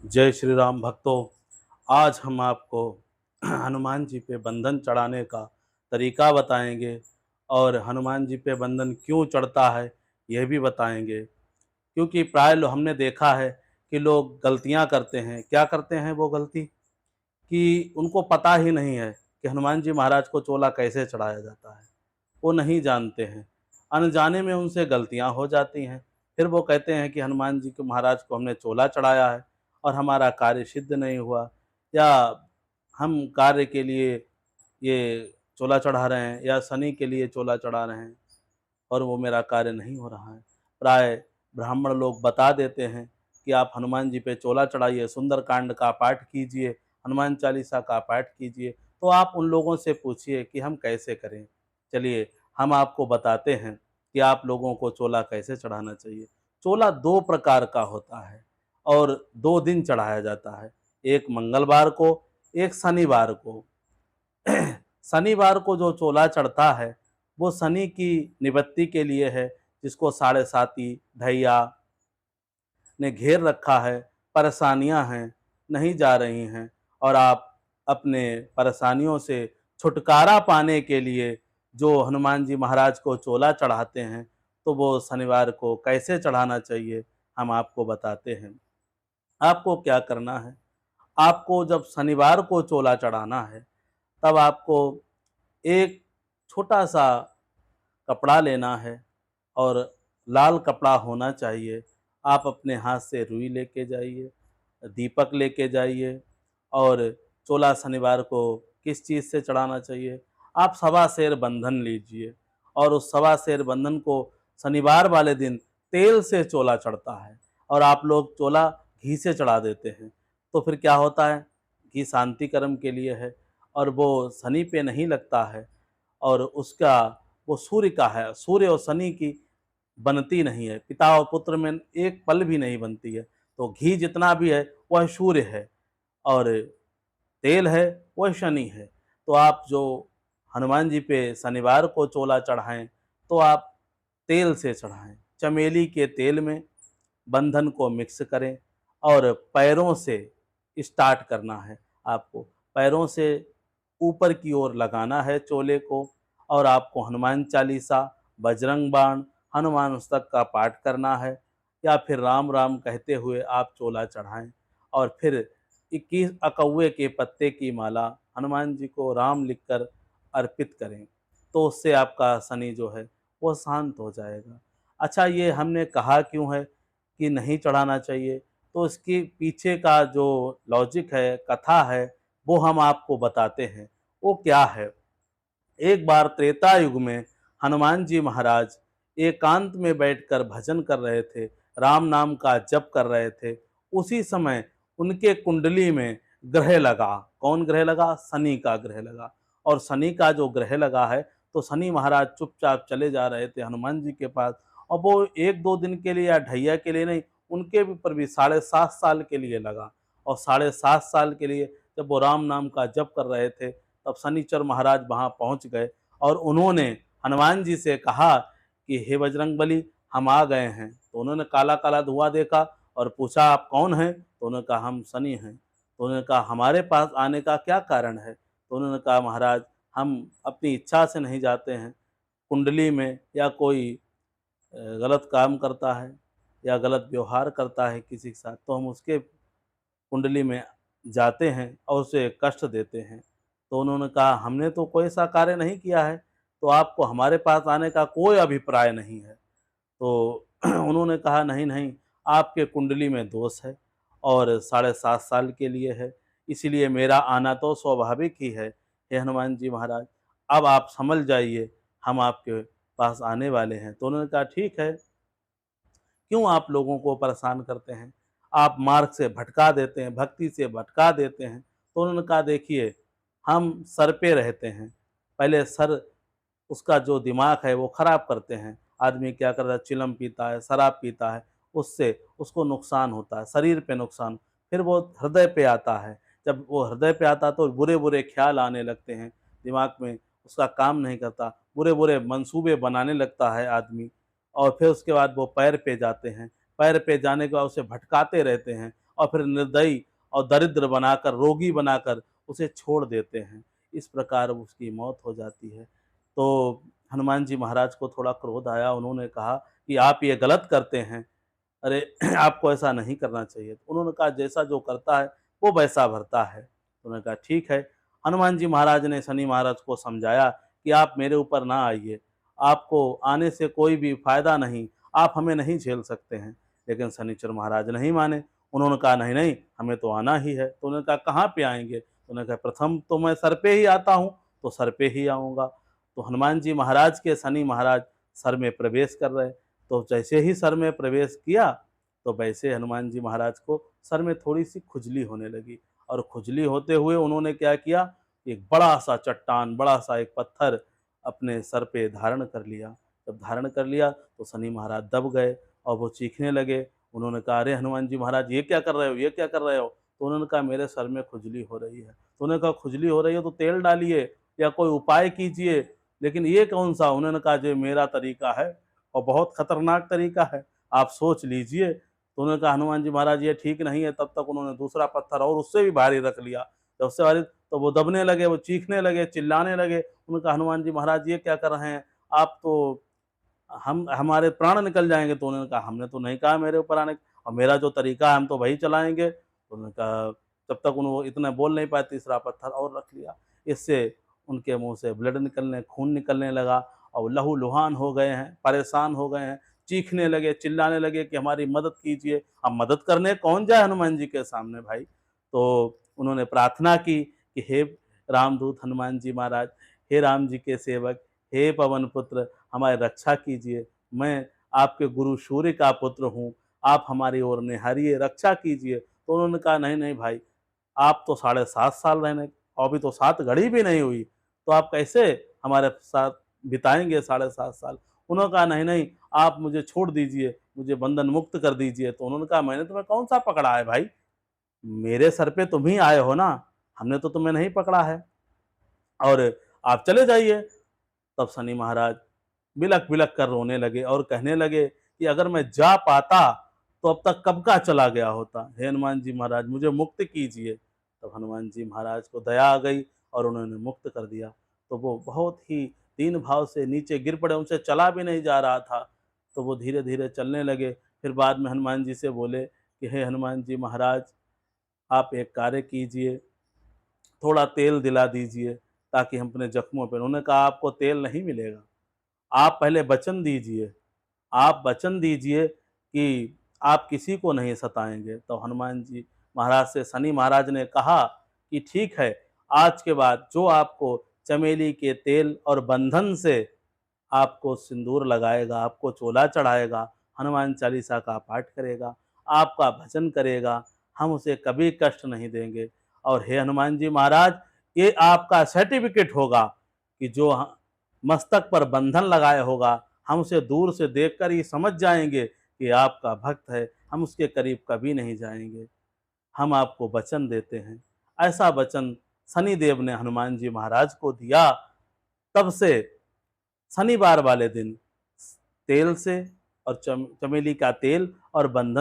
जय श्री राम भक्तों। आज हम आपको हनुमान जी पे बंधन चढ़ाने का तरीका बताएंगे और हनुमान जी पे बंधन क्यों चढ़ता है यह भी बताएंगे। क्योंकि प्राय हमने देखा है कि लोग गलतियां करते हैं। क्या करते हैं वो गलती कि उनको पता ही नहीं है कि हनुमान जी महाराज को चोला कैसे चढ़ाया जाता है। वो नहीं जानते हैं, अनजाने में उनसे गलतियां हो जाती हैं। फिर वो कहते हैं कि हनुमान जी को महाराज को हमने चोला चढ़ाया है और हमारा कार्य सिद्ध नहीं हुआ, या हम कार्य के लिए ये चोला चढ़ा रहे हैं या शनि के लिए चोला चढ़ा रहे हैं और वो मेरा कार्य नहीं हो रहा है। प्राय ब्राह्मण लोग बता देते हैं कि आप हनुमान जी पे चोला चढ़ाइए, सुंदरकांड का पाठ कीजिए, हनुमान चालीसा का पाठ कीजिए। तो आप उन लोगों से पूछिए कि हम कैसे करें। चलिए, हम आपको बताते हैं कि आप लोगों को चोला कैसे चढ़ाना चाहिए। चोला 2 प्रकार का होता है और 2 दिन चढ़ाया जाता है, एक मंगलवार को, एक शनिवार को। शनिवार को जो चोला चढ़ता है वो शनि की निवृत्ति के लिए है, जिसको साढ़े साती ढैया ने घेर रखा है, परेशानियां हैं, नहीं जा रही हैं, और आप अपने परेशानियों से छुटकारा पाने के लिए जो हनुमान जी महाराज को चोला चढ़ाते हैं, तो वो शनिवार को कैसे चढ़ाना चाहिए हम आपको बताते हैं। आपको क्या करना है, आपको जब शनिवार को चोला चढ़ाना है तब आपको एक छोटा सा कपड़ा लेना है और लाल कपड़ा होना चाहिए। आप अपने हाथ से रुई लेके जाइए, दीपक लेके जाइए। और चोला शनिवार को किस चीज़ से चढ़ाना चाहिए, आप सवा सेर बंधन लीजिए और उस सवा सेर बंधन को शनिवार वाले दिन तेल से चोला चढ़ता है और आप लोग चोला घी से चढ़ा देते हैं। तो फिर क्या होता है, घी शांति कर्म के लिए है और वो शनि पे नहीं लगता है, और उसका वो सूर्य का है। सूर्य और शनि की बनती नहीं है, पिता और पुत्र में एक पल भी नहीं बनती है। तो घी जितना भी है वह सूर्य है और तेल है वह शनि है। तो आप जो हनुमान जी पे शनिवार को चोला चढ़ाएं तो आप तेल से चढ़ाएं, चमेली के तेल में बंधन को मिक्स करें और पैरों से स्टार्ट करना है। आपको पैरों से ऊपर की ओर लगाना है चोले को, और आपको हनुमान चालीसा, बजरंग बाण, हनुमान अष्टक का पाठ करना है, या फिर राम राम कहते हुए आप चोला चढ़ाएं। और फिर 21 अकौवे के पत्ते की माला हनुमान जी को राम लिखकर अर्पित करें, तो उससे आपका शनि जो है वो शांत हो जाएगा। अच्छा, ये हमने कहा क्यों है कि नहीं चढ़ाना चाहिए, तो इसके पीछे का जो लॉजिक है, कथा है, वो हम आपको बताते हैं। वो क्या है, एक बार त्रेता युग में हनुमान जी महाराज एकांत में बैठकर भजन कर रहे थे, राम नाम का जप कर रहे थे। उसी समय उनके कुंडली में ग्रह लगा। कौन ग्रह लगा? शनि का ग्रह लगा। और शनि का जो ग्रह लगा है, तो शनि महाराज चुपचाप चले जा रहे थे हनुमान जी के पास, और वो 1-2 दिन के लिए या ढैया के लिए नहीं, उनके ऊपर भी 7.5 साल के लिए लगा। और 7.5 साल के लिए जब वो राम नाम का जप कर रहे थे, तब शनिचर महाराज वहाँ पहुँच गए और उन्होंने हनुमान जी से कहा कि हे बजरंगबली, हम आ गए हैं। तो उन्होंने काला काला धुआं देखा और पूछा, आप कौन हैं? तो उन्होंने कहा, हम शनि हैं। तो उन्होंने कहा, हमारे पास आने का क्या कारण है? तो उन्होंने कहा, महाराज, हम अपनी इच्छा से नहीं जाते हैं। कुंडली में या कोई गलत काम करता है या गलत व्यवहार करता है किसी के साथ, तो हम उसके कुंडली में जाते हैं और उसे कष्ट देते हैं। तो उन्होंने कहा, हमने तो कोई ऐसा कार्य नहीं किया है, तो आपको हमारे पास आने का कोई अभिप्राय नहीं है। तो उन्होंने कहा, नहीं नहीं, आपके कुंडली में दोष है और 7.5 साल के लिए है, इसीलिए मेरा आना तो स्वाभाविक ही है। हे हनुमान जी महाराज, अब आप समझ जाइए, हम आपके पास आने वाले हैं। तो उन्होंने कहा, ठीक है, क्यों आप लोगों को परेशान करते हैं, आप मार्ग से भटका देते हैं, भक्ति से भटका देते हैं। तो उन्होंने कहा, देखिए, हम सर पे रहते हैं, पहले सर, उसका जो दिमाग है वो खराब करते हैं। आदमी क्या करता है, चिलम पीता है, शराब पीता है, उससे उसको नुकसान होता है, शरीर पे नुकसान। फिर वो हृदय पे आता है, जब वो हृदय पे आता है तो बुरे बुरे ख्याल आने लगते हैं दिमाग में, उसका काम नहीं करता, बुरे बुरे मंसूबे बनाने लगता है आदमी। और फिर उसके बाद वो पैर पे जाते हैं, पैर पे जाने के बाद उसे भटकाते रहते हैं और फिर निर्दयी और दरिद्र बनाकर, रोगी बनाकर उसे छोड़ देते हैं। इस प्रकार उसकी मौत हो जाती है। तो हनुमान जी महाराज को थोड़ा क्रोध आया, उन्होंने कहा कि आप ये गलत करते हैं, अरे आपको ऐसा नहीं करना चाहिए। तो उन्होंने कहा जैसा जो करता है वो वैसा भरता है। तो उन्होंने कहा ठीक है। हनुमान जी महाराज ने शनि महाराज को समझाया कि आप मेरे ऊपर ना आइए, आपको आने से कोई भी फ़ायदा नहीं, आप हमें नहीं झेल सकते हैं। लेकिन शनिचर महाराज नहीं माने, उन्होंने कहा नहीं, नहीं हमें तो आना ही है। तो उन्होंने कहा कहाँ पे आएँगे? तो उन्होंने कहा प्रथम तो मैं सर पे ही आता हूँ, तो सर पे ही आऊँगा। तो हनुमान जी महाराज के शनि महाराज सर में प्रवेश कर रहे, तो जैसे ही सर में प्रवेश किया, तो वैसे हनुमान जी महाराज को सर में थोड़ी-सी खुजली होने लगी और खुजली होते हुए उन्होंने क्या किया, एक बड़ा-सा चट्टान, बड़ा-सा एक पत्थर अपने सर पे धारण कर लिया। जब धारण कर लिया, तो शनि महाराज दब गए और वो चीखने लगे। उन्होंने कहा, "अरे हनुमान जी महाराज ये क्या कर रहे हो? ये क्या कर रहे हो?" तो उन्होंने कहा, "मेरे सर में खुजली हो रही है।" तो उन्होंने कहा, "खुजली हो रही है तो तेल डालिए या कोई उपाय कीजिए, लेकिन ये कौन-सा?" उन्होंने कहा, "जो मेरा तरीका है और बहुत खतरनाक तरीका है, आप सोच लीजिए।" तो उन्होंने कहा, "हनुमान जी महाराज ये ठीक नहीं है।" तब तक उन्होंने दूसरा पत्थर और उससे भी भारी रख लिया। जब उससे भारी, तो वो दबने लगे, वो चीखने लगे, चिल्लाने लगे। उन्होंने कहा, "हनुमान जी महाराज ये क्या कर रहे हैं? आप तो हम हमारे प्राण निकल जाएँगे।" तो उन्होंने कहा, "हमने तो नहीं कहा मेरे ऊपर आने, और मेरा जो तरीका है हम तो वही चलाएँगे।" तो उन्होंने कहा, तब तक वो इतना बोल नहीं पाए, तीसरा पत्थर और रख लिया। इससे उनके मुँह से ब्लड निकलने, खून निकलने लगा और लहूलुहान हो गए हैं, परेशान हो गए हैं, चीखने लगे, चिल्लाने लगे कि हमारी मदद कीजिए। अब मदद करने कौन जाए हनुमान जी के सामने भाई? तो उन्होंने प्रार्थना की कि हे रामदूत हनुमान जी महाराज, हे राम जी के सेवक, हे पवन पुत्र, हमारी रक्षा कीजिए। मैं आपके गुरु सूर्य का पुत्र हूँ, आप हमारी ओर निहारिए, रक्षा कीजिए। तो उन्होंने कहा, "नहीं, नहीं भाई, आप तो साढ़े 7 साल रहने, और अभी तो 7 घड़ी भी नहीं हुई, तो आप कैसे हमारे साथ बिताएँगे साढ़े 7 साल?" उन्होंने कहा, "नहीं, नहीं, आप मुझे छोड़ दीजिए, मुझे बंधन मुक्त कर दीजिए।" तो उन्होंने कहा, "मैंने तुम्हें कौन-सा पकड़ा है भाई? मेरे सर पे तुम ही आए हो ना, हमने तो तुम्हें नहीं पकड़ा है, और आप चले जाइए।" तब शनि महाराज बिलख-बिलख कर रोने लगे और कहने लगे कि अगर मैं जा पाता, तो अब तक कब का चला गया होता। हे हनुमान जी महाराज, मुझे मुक्त कीजिए। तब हनुमान जी महाराज को दया आ गई और उन्होंने मुक्त कर दिया। तो वो बहुत ही दीन भाव से नीचे गिर पड़े, उनसे चला भी नहीं जा रहा था। तो वो धीरे-धीरे चलने लगे। फिर बाद में हनुमान जी से बोले कि हे हनुमान जी महाराज, आप एक कार्य कीजिए, थोड़ा तेल दिला दीजिए ताकि हम अपने जख्मों पे। उन्होंने कहा, आपको तेल नहीं मिलेगा, आप पहले वचन दीजिए, आप वचन दीजिए कि आप किसी को नहीं सताएँगे। तो हनुमान जी महाराज से शनि महाराज ने कहा कि ठीक है, आज के बाद जो आपको चमेली के तेल और बंधन से आपको सिंदूर लगाएगा, आपको चोला चढ़ाएगा, हनुमान चालीसा का पाठ करेगा, आपका भजन करेगा, हम उसे कभी कष्ट नहीं देंगे। और हे हनुमान जी महाराज, ये आपका सर्टिफ़िकेट होगा कि जो मस्तक पर बंधन लगाया होगा, हम उसे दूर से देखकर ही समझ जाएँगे कि आपका भक्त है, हम उसके करीब कभी नहीं जाएँगे। हम आपको वचन देते हैं। ऐसा वचन शनिदेव ने हनुमान जी महाराज को दिया। तब से शनिवार वाले दिन तेल से और चमेली का तेल और बंधन